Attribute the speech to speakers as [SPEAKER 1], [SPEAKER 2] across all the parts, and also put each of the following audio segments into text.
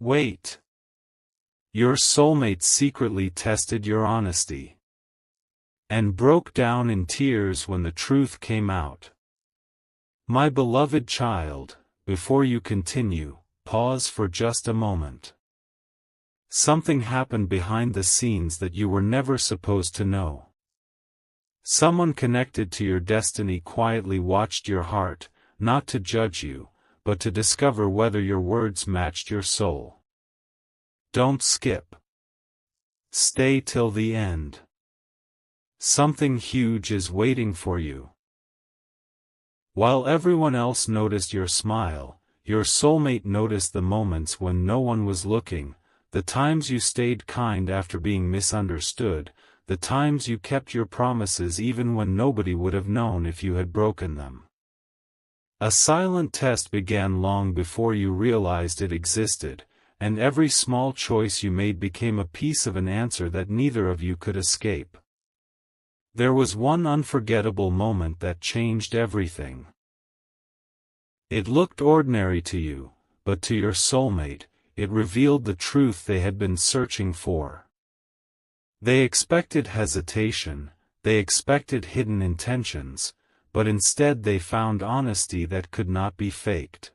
[SPEAKER 1] Wait. Your soulmate secretly tested your honesty and broke down in tears when the truth came out. My beloved child, before you continue, pause for just a moment. Something happened behind the scenes that you were never supposed to know. Someone connected to your destiny quietly watched your heart, not to judge you, but to discover whether your words matched your soul. Don't skip. Stay till the end. Something huge is waiting for you. While everyone else noticed your smile, your soulmate noticed the moments when no one was looking, the times you stayed kind after being misunderstood, the times you kept your promises even when nobody would have known if you had broken them. A silent test began long before you realized it existed, and every small choice you made became a piece of an answer that neither of you could escape. There was one unforgettable moment that changed everything. It looked ordinary to you, but to your soulmate, it revealed the truth they had been searching for. They expected hesitation, they expected hidden intentions, but instead they found honesty that could not be faked.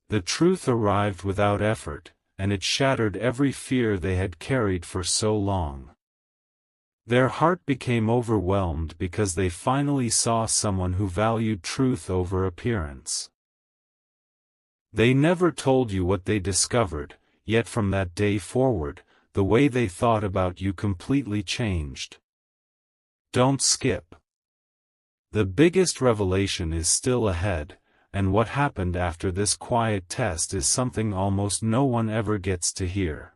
[SPEAKER 1] The truth arrived without effort, and it shattered every fear they had carried for so long. Their heart became overwhelmed because they finally saw someone who valued truth over appearance. They never told you what they discovered, yet from that day forward, the way they thought about you completely changed. Don't skip. The biggest revelation is still ahead, and what happened after this quiet test is something almost no one ever gets to hear.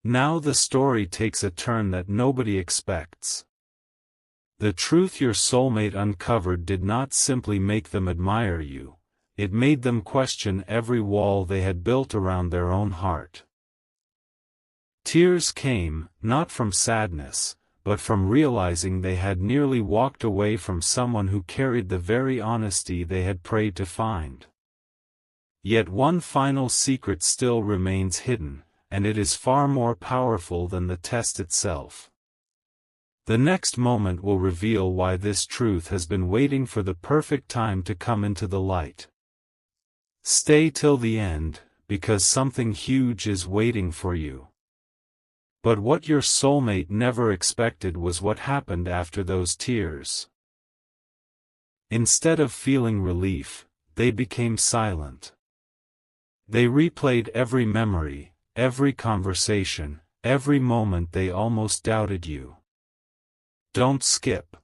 [SPEAKER 1] Now the story takes a turn that nobody expects. The truth your soulmate uncovered did not simply make them admire you, it made them question every wall they had built around their own heart. Tears came, not from sadness, but from realizing they had nearly walked away from someone who carried the very honesty they had prayed to find. Yet one final secret still remains hidden, and it is far more powerful than the test itself. The next moment will reveal why this truth has been waiting for the perfect time to come into the light. Stay till the end, because something huge is waiting for you. But what your soulmate never expected was what happened after those tears. Instead of feeling relief, they became silent. They replayed every memory, every conversation, every moment they almost doubted you. Don't skip.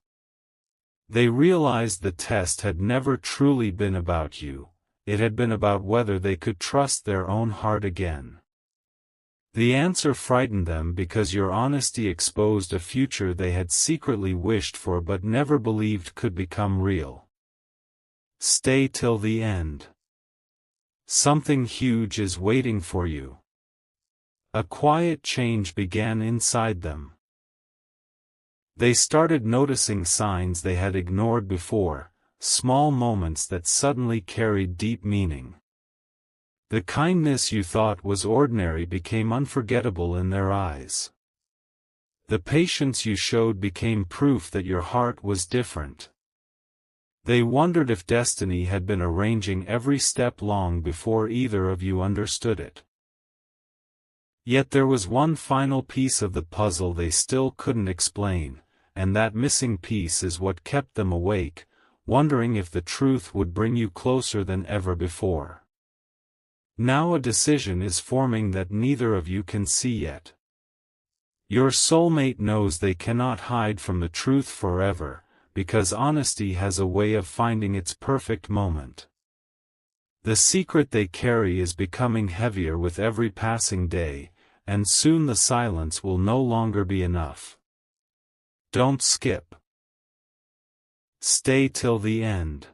[SPEAKER 1] They realized the test had never truly been about you, it had been about whether they could trust their own heart again. The answer frightened them because your honesty exposed a future they had secretly wished for but never believed could become real. Stay till the end. Something huge is waiting for you. A quiet change began inside them. They started noticing signs they had ignored before, small moments that suddenly carried deep meaning. The kindness you thought was ordinary became unforgettable in their eyes. The patience you showed became proof that your heart was different. They wondered if destiny had been arranging every step long before either of you understood it. Yet there was one final piece of the puzzle they still couldn't explain, and that missing piece is what kept them awake, wondering if the truth would bring you closer than ever before. Now a decision is forming that neither of you can see yet. Your soulmate knows they cannot hide from the truth forever, because honesty has a way of finding its perfect moment. The secret they carry is becoming heavier with every passing day, and soon the silence will no longer be enough. Don't skip. Stay till the end.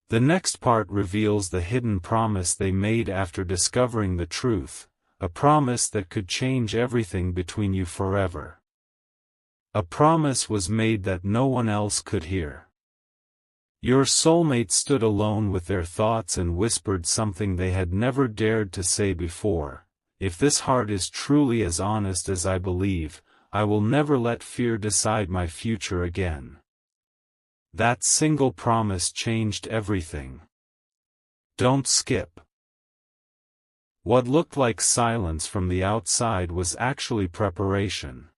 [SPEAKER 1] The next part reveals the hidden promise they made after discovering the truth, a promise that could change everything between you forever. A promise was made that no one else could hear. Your soulmate stood alone with their thoughts and whispered something they had never dared to say before. If this heart is truly as honest as I believe, I will never let fear decide my future again. That single promise changed everything. Don't skip. What looked like silence from the outside was actually preparation.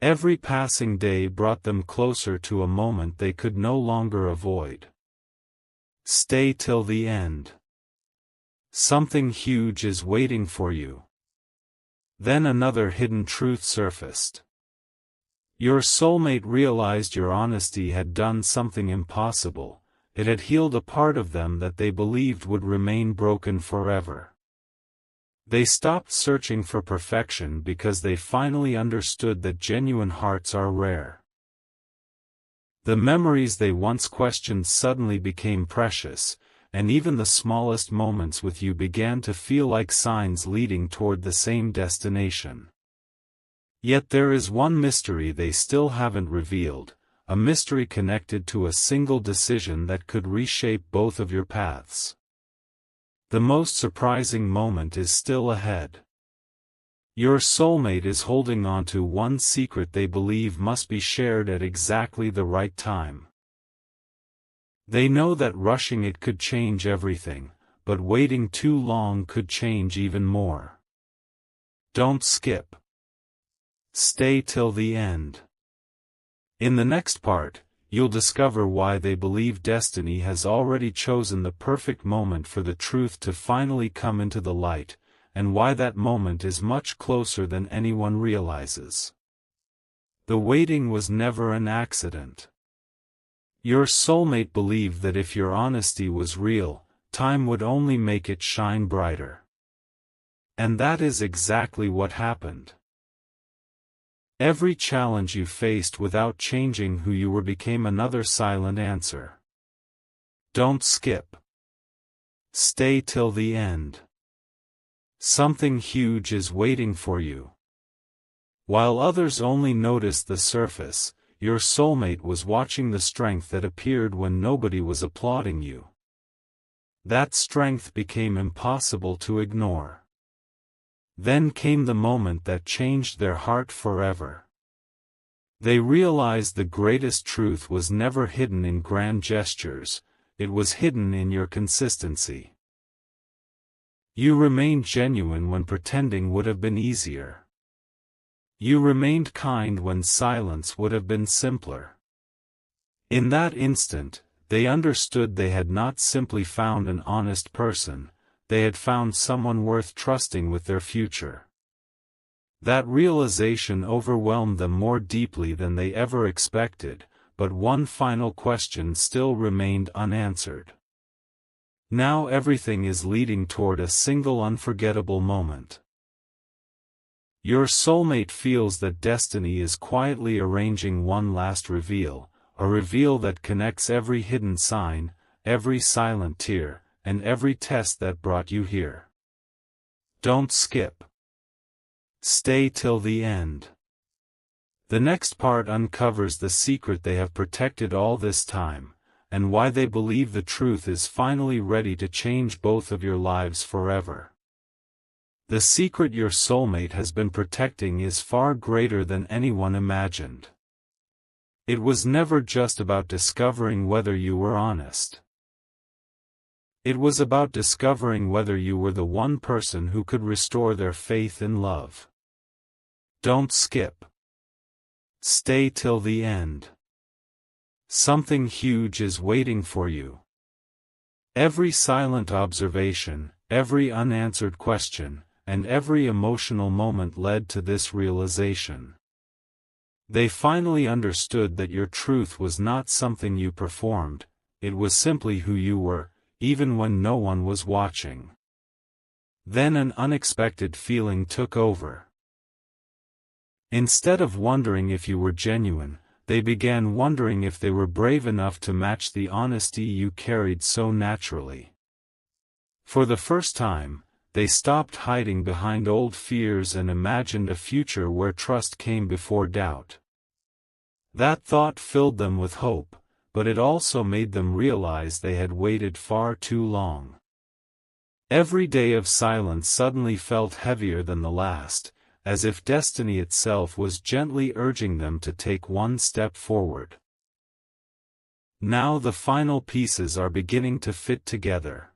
[SPEAKER 1] Every passing day brought them closer to a moment they could no longer avoid. Stay till the end. Something huge is waiting for you. Then another hidden truth surfaced. Your soulmate realized your honesty had done something impossible. It had healed a part of them that they believed would remain broken forever. They stopped searching for perfection because they finally understood that genuine hearts are rare. The memories they once questioned suddenly became precious, and even the smallest moments with you began to feel like signs leading toward the same destination. Yet there is one mystery they still haven't revealed, a mystery connected to a single decision that could reshape both of your paths. The most surprising moment is still ahead. Your soulmate is holding on to one secret they believe must be shared at exactly the right time. They know that rushing it could change everything, but waiting too long could change even more. Don't skip. Stay till the end. In the next part, you'll discover why they believe destiny has already chosen the perfect moment for the truth to finally come into the light, and why that moment is much closer than anyone realizes. The waiting was never an accident. Your soulmate believed that if your honesty was real, time would only make it shine brighter. And that is exactly what happened. Every challenge you faced without changing who you were became another silent answer. Don't skip. Stay till the end. Something huge is waiting for you. While others only noticed the surface, your soulmate was watching the strength that appeared when nobody was applauding you. That strength became impossible to ignore. Then came the moment that changed their heart forever. They realized the greatest truth was never hidden in grand gestures, it was hidden in your consistency. You remained genuine when pretending would have been easier. You remained kind when silence would have been simpler. In that instant, they understood they had not simply found an honest person, they had found someone worth trusting with their future. That realization overwhelmed them more deeply than they ever expected, but one final question still remained unanswered. Now everything is leading toward a single unforgettable moment. Your soulmate feels that destiny is quietly arranging one last reveal, a reveal that connects every hidden sign, every silent tear, and every test that brought you here. Don't skip. Stay till the end. The next part uncovers the secret they have protected all this time, and why they believe the truth is finally ready to change both of your lives forever. The secret your soulmate has been protecting is far greater than anyone imagined. It was never just about discovering whether you were honest. It was about discovering whether you were the one person who could restore their faith in love. Don't skip. Stay till the end. Something huge is waiting for you. Every silent observation, every unanswered question, and every emotional moment led to this realization. They finally understood that your truth was not something you performed, it was simply who you were, even when no one was watching. Then an unexpected feeling took over. Instead of wondering if you were genuine, they began wondering if they were brave enough to match the honesty you carried so naturally. For the first time, they stopped hiding behind old fears and imagined a future where trust came before doubt. That thought filled them with hope, but it also made them realize they had waited far too long. Every day of silence suddenly felt heavier than the last, as if destiny itself was gently urging them to take one step forward. Now the final pieces are beginning to fit together.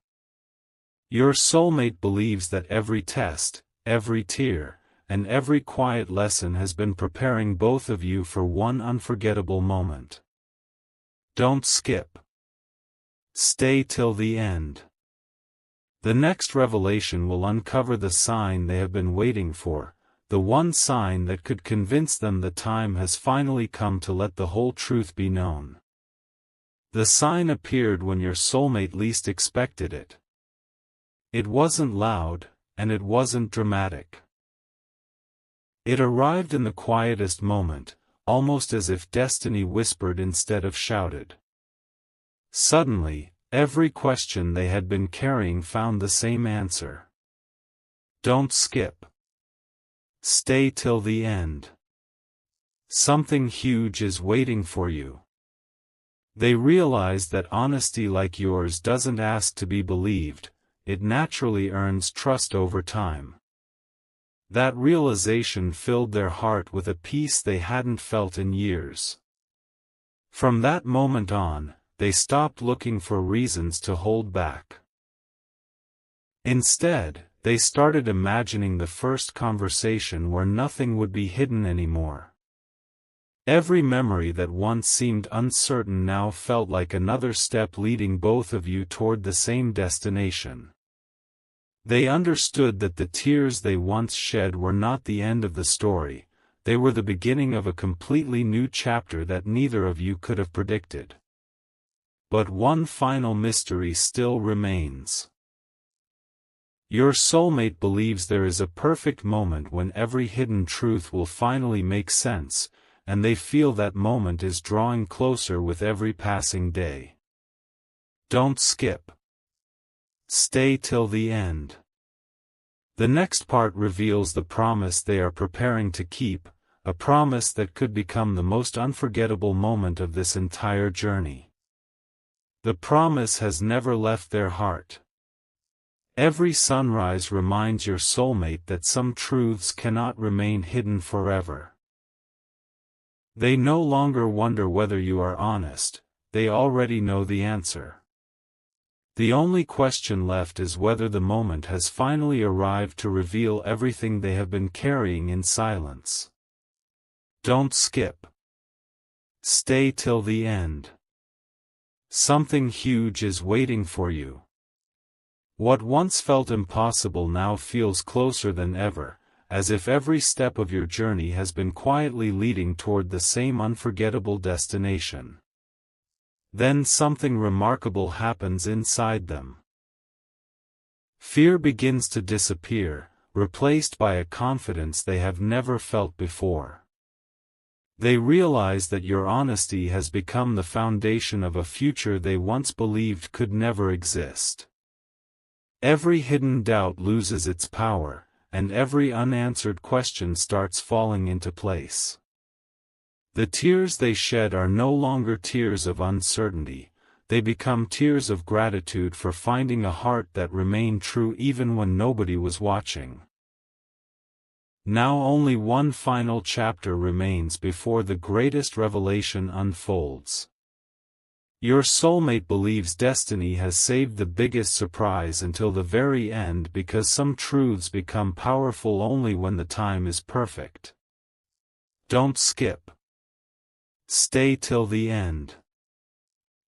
[SPEAKER 1] Your soulmate believes that every test, every tear, and every quiet lesson has been preparing both of you for one unforgettable moment. Don't skip. Stay till the end. The next revelation will uncover the sign they have been waiting for, the one sign that could convince them the time has finally come to let the whole truth be known. The sign appeared when your soulmate least expected it. It wasn't loud, and it wasn't dramatic. It arrived in the quietest moment, almost as if destiny whispered instead of shouted. Suddenly, every question they had been carrying found the same answer. Don't skip. Stay till the end. Something huge is waiting for you. They realized that honesty like yours doesn't ask to be believed, it naturally earns trust over time. That realization filled their heart with a peace they hadn't felt in years. From that moment on, they stopped looking for reasons to hold back. Instead, they started imagining the first conversation where nothing would be hidden anymore. Every memory that once seemed uncertain now felt like another step leading both of you toward the same destination. They understood that the tears they once shed were not the end of the story, they were the beginning of a completely new chapter that neither of you could have predicted. But one final mystery still remains. Your soulmate believes there is a perfect moment when every hidden truth will finally make sense, and they feel that moment is drawing closer with every passing day. Don't skip. Stay till the end. The next part reveals the promise they are preparing to keep, a promise that could become the most unforgettable moment of this entire journey. The promise has never left their heart. Every sunrise reminds your soulmate that some truths cannot remain hidden forever. They no longer wonder whether you are honest, they already know the answer. The only question left is whether the moment has finally arrived to reveal everything they have been carrying in silence. Don't skip. Stay till the end. Something huge is waiting for you. What once felt impossible now feels closer than ever, as if every step of your journey has been quietly leading toward the same unforgettable destination. Then something remarkable happens inside them. Fear begins to disappear, replaced by a confidence they have never felt before. They realize that your honesty has become the foundation of a future they once believed could never exist. Every hidden doubt loses its power, and every unanswered question starts falling into place. The tears they shed are no longer tears of uncertainty, they become tears of gratitude for finding a heart that remained true even when nobody was watching. Now only one final chapter remains before the greatest revelation unfolds. Your soulmate believes destiny has saved the biggest surprise until the very end because some truths become powerful only when the time is perfect. Don't skip. Stay till the end.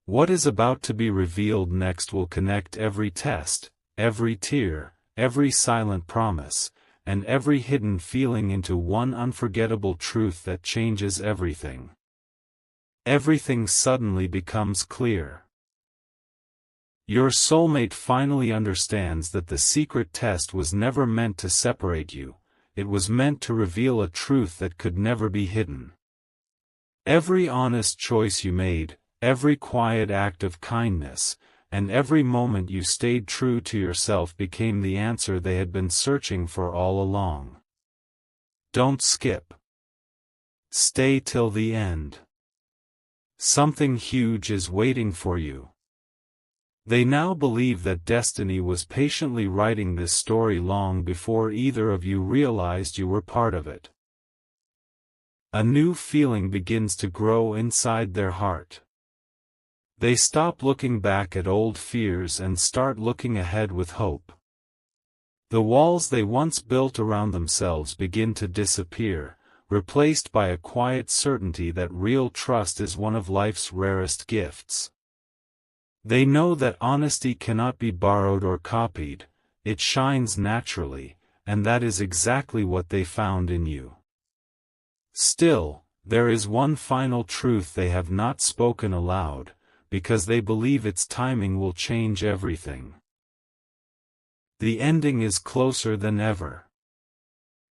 [SPEAKER 1] What is about to be revealed next will connect every test, every tear, every silent promise, and every hidden feeling into one unforgettable truth that changes everything. Everything suddenly becomes clear. Your soulmate finally understands that the secret test was never meant to separate you, it was meant to reveal a truth that could never be hidden. Every honest choice you made, every quiet act of kindness, and every moment you stayed true to yourself became the answer they had been searching for all along. Don't skip. Stay till the end. Something huge is waiting for you. They now believe that destiny was patiently writing this story long before either of you realized you were part of it. A new feeling begins to grow inside their heart. They stop looking back at old fears and start looking ahead with hope. The walls they once built around themselves begin to disappear, replaced by a quiet certainty that real trust is one of life's rarest gifts. They know that honesty cannot be borrowed or copied, it shines naturally, and that is exactly what they found in you. Still, there is one final truth they have not spoken aloud, because they believe its timing will change everything. The ending is closer than ever.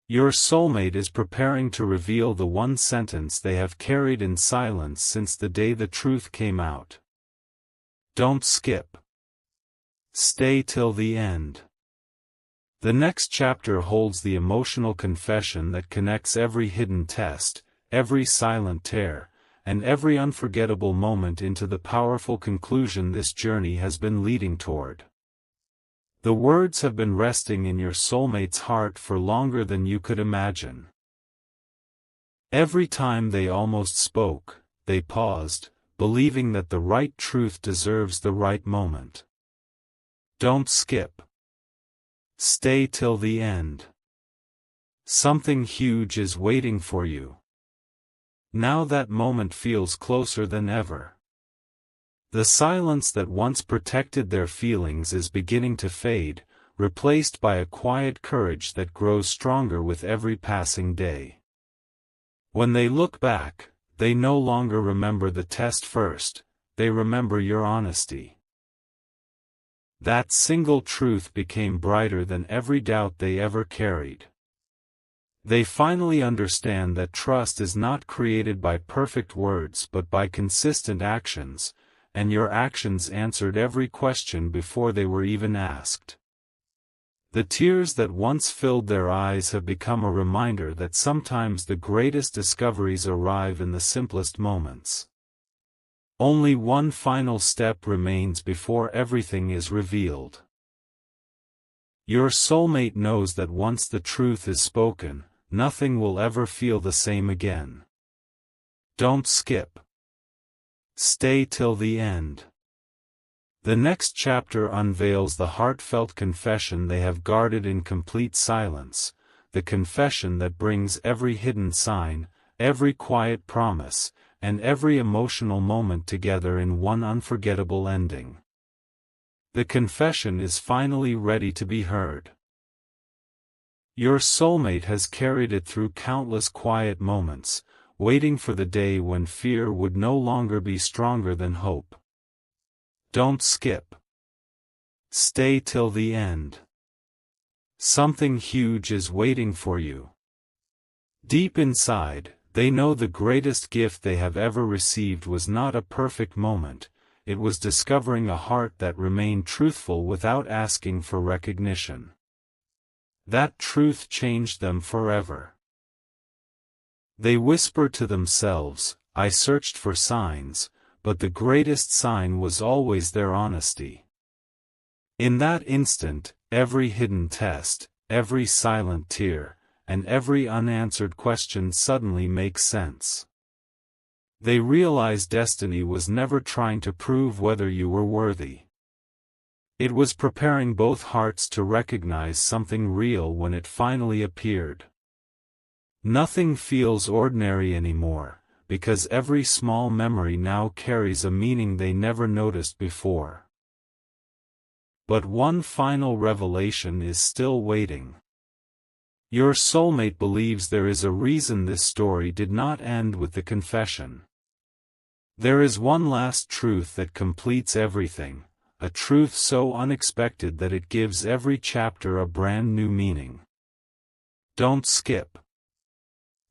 [SPEAKER 1] Your soulmate is preparing to reveal the one sentence they have carried in silence since the day the truth came out. Don't skip. Stay till the end. The next chapter holds the emotional confession that connects every hidden test, every silent tear, and every unforgettable moment into the powerful conclusion this journey has been leading toward. The words have been resting in your soulmate's heart for longer than you could imagine. Every time they almost spoke, they paused, believing that the right truth deserves the right moment. Don't skip. Stay till the end. Something huge is waiting for you. Now that moment feels closer than ever. The silence that once protected their feelings is beginning to fade, replaced by a quiet courage that grows stronger with every passing day. When they look back, they no longer remember the test first, they remember your honesty. That single truth became brighter than every doubt they ever carried. They finally understand that trust is not created by perfect words but by consistent actions, and your actions answered every question before they were even asked. The tears that once filled their eyes have become a reminder that sometimes the greatest discoveries arrive in the simplest moments. Only one final step remains before everything is revealed. Your soulmate knows that once the truth is spoken, nothing will ever feel the same again. Don't skip. Stay till the end. The next chapter unveils the heartfelt confession they have guarded in complete silence, the confession that brings every hidden sign, every quiet promise, and every emotional moment together in one unforgettable ending. The confession is finally ready to be heard. Your soulmate has carried it through countless quiet moments, waiting for the day when fear would no longer be stronger than hope. Don't skip. Stay till the end. Something huge is waiting for you. Deep inside, they know the greatest gift they have ever received was not a perfect moment, it was discovering a heart that remained truthful without asking for recognition. That truth changed them forever. They whisper to themselves, "I searched for signs, but the greatest sign was always their honesty." In that instant, every hidden test, every silent tear, and every unanswered question suddenly makes sense. They realize destiny was never trying to prove whether you were worthy. It was preparing both hearts to recognize something real when it finally appeared. Nothing feels ordinary anymore, because every small memory now carries a meaning they never noticed before. But one final revelation is still waiting. Your soulmate believes there is a reason this story did not end with the confession. There is one last truth that completes everything, a truth so unexpected that it gives every chapter a brand new meaning. Don't skip.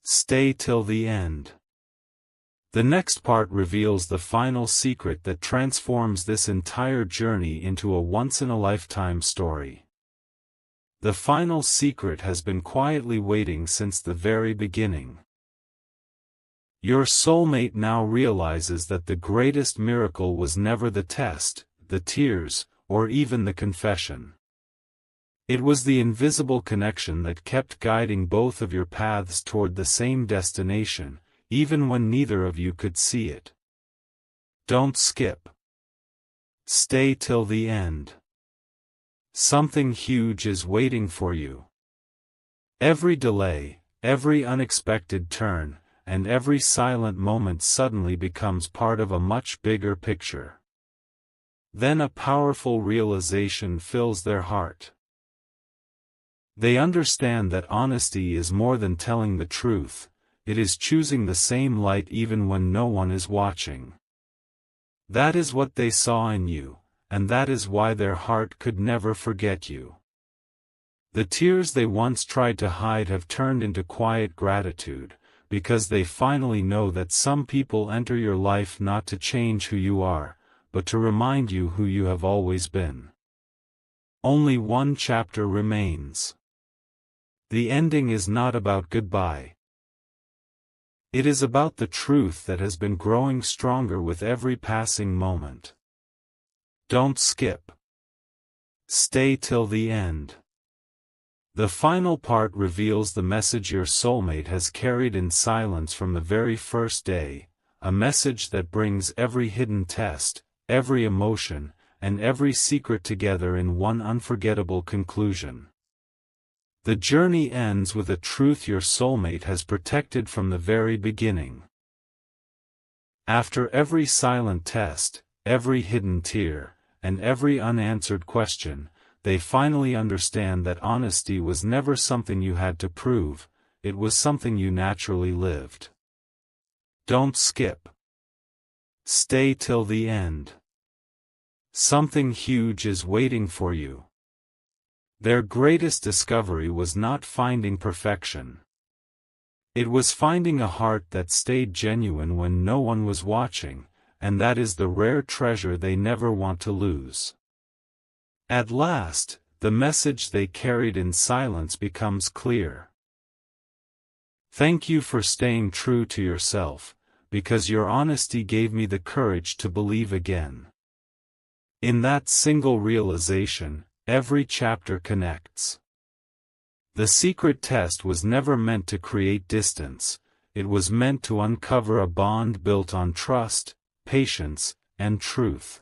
[SPEAKER 1] Stay till the end. The next part reveals the final secret that transforms this entire journey into a once-in-a-lifetime story. The final secret has been quietly waiting since the very beginning. Your soulmate now realizes that the greatest miracle was never the test, the tears, or even the confession. It was the invisible connection that kept guiding both of your paths toward the same destination, even when neither of you could see it. Don't skip. Stay till the end. Something huge is waiting for you. Every delay, every unexpected turn, and every silent moment suddenly becomes part of a much bigger picture. Then a powerful realization fills their heart. They understand that honesty is more than telling the truth, it is choosing the same light even when no one is watching. That is what they saw in you, and that is why their heart could never forget you. The tears they once tried to hide have turned into quiet gratitude, because they finally know that some people enter your life not to change who you are, but to remind you who you have always been. Only one chapter remains. The ending is not about goodbye. It is about the truth that has been growing stronger with every passing moment. Don't skip. Stay till the end. The final part reveals the message your soulmate has carried in silence from the very first day, a message that brings every hidden test, every emotion, and every secret together in one unforgettable conclusion. The journey ends with a truth your soulmate has protected from the very beginning. After every silent test, every hidden tear, and every unanswered question, they finally understand that honesty was never something you had to prove, it was something you naturally lived. Don't skip. Stay till the end. Something huge is waiting for you. Their greatest discovery was not finding perfection. It was finding a heart that stayed genuine when no one was watching, and that is the rare treasure they never want to lose. At last, the message they carried in silence becomes clear. Thank you for staying true to yourself, because your honesty gave me the courage to believe again. In that single realization, every chapter connects. The secret test was never meant to create distance, it was meant to uncover a bond built on trust, patience, and truth.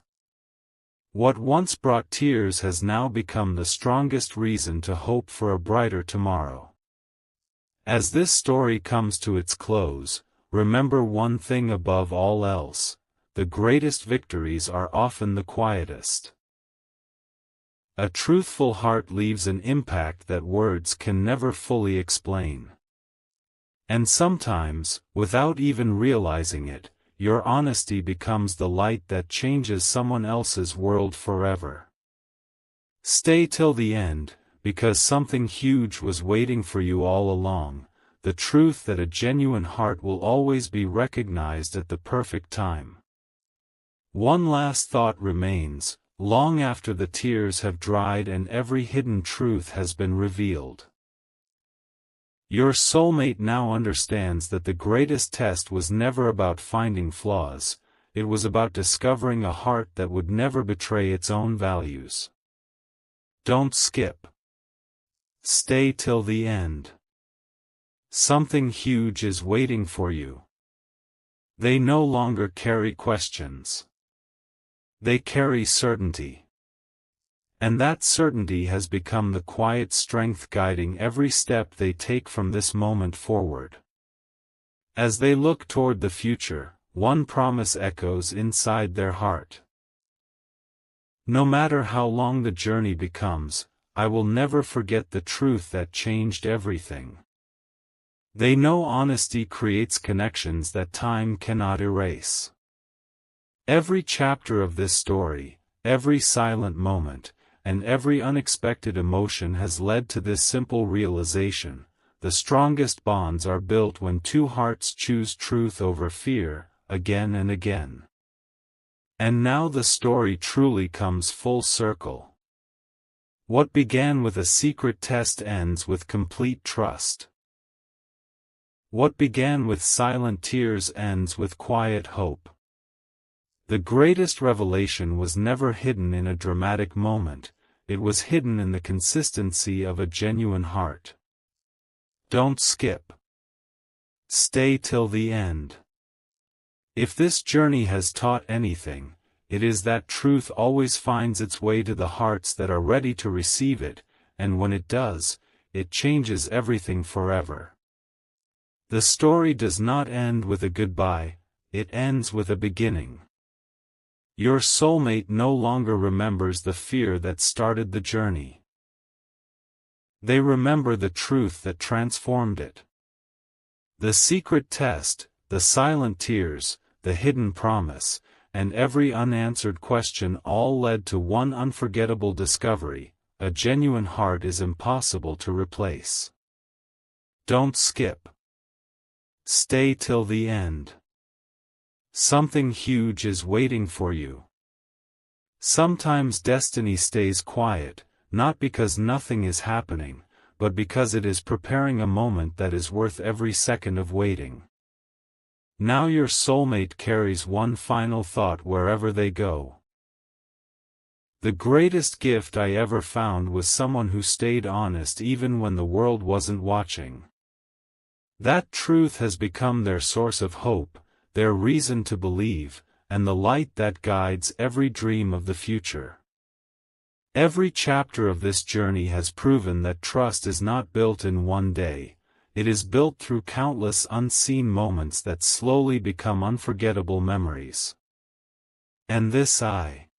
[SPEAKER 1] What once brought tears has now become the strongest reason to hope for a brighter tomorrow. As this story comes to its close, remember one thing above all else: the greatest victories are often the quietest. A truthful heart leaves an impact that words can never fully explain. And sometimes, without even realizing it, your honesty becomes the light that changes someone else's world forever. Stay till the end, because something huge was waiting for you all along, the truth that a genuine heart will always be recognized at the perfect time. One last thought remains. Long after the tears have dried and every hidden truth has been revealed. Your soulmate now understands that the greatest test was never about finding flaws, it was about discovering a heart that would never betray its own values. Don't skip. Stay till the end. Something huge is waiting for you. They no longer carry questions. They carry certainty. And that certainty has become the quiet strength guiding every step they take from this moment forward. As they look toward the future, one promise echoes inside their heart. No matter how long the journey becomes, I will never forget the truth that changed everything. They know honesty creates connections that time cannot erase. Every chapter of this story, every silent moment, and every unexpected emotion has led to this simple realization: the strongest bonds are built when two hearts choose truth over fear, again and again. And now the story truly comes full circle. What began with a secret test ends with complete trust. What began with silent tears ends with quiet hope. The greatest revelation was never hidden in a dramatic moment, it was hidden in the consistency of a genuine heart. Don't skip. Stay till the end. If this journey has taught anything, it is that truth always finds its way to the hearts that are ready to receive it, and when it does, it changes everything forever. The story does not end with a goodbye, it ends with a beginning. Your soulmate no longer remembers the fear that started the journey. They remember the truth that transformed it. The secret test, the silent tears, the hidden promise, and every unanswered question all led to one unforgettable discovery: a genuine heart is impossible to replace. Don't skip. Stay till the end. Something huge is waiting for you. Sometimes destiny stays quiet, not because nothing is happening, but because it is preparing a moment that is worth every second of waiting. Now your soulmate carries one final thought wherever they go. The greatest gift I ever found was someone who stayed honest even when the world wasn't watching. That truth has become their source of hope, their reason to believe, and the light that guides every dream of the future. Every chapter of this journey has proven that trust is not built in one day. It is built through countless unseen moments that slowly become unforgettable memories. And this I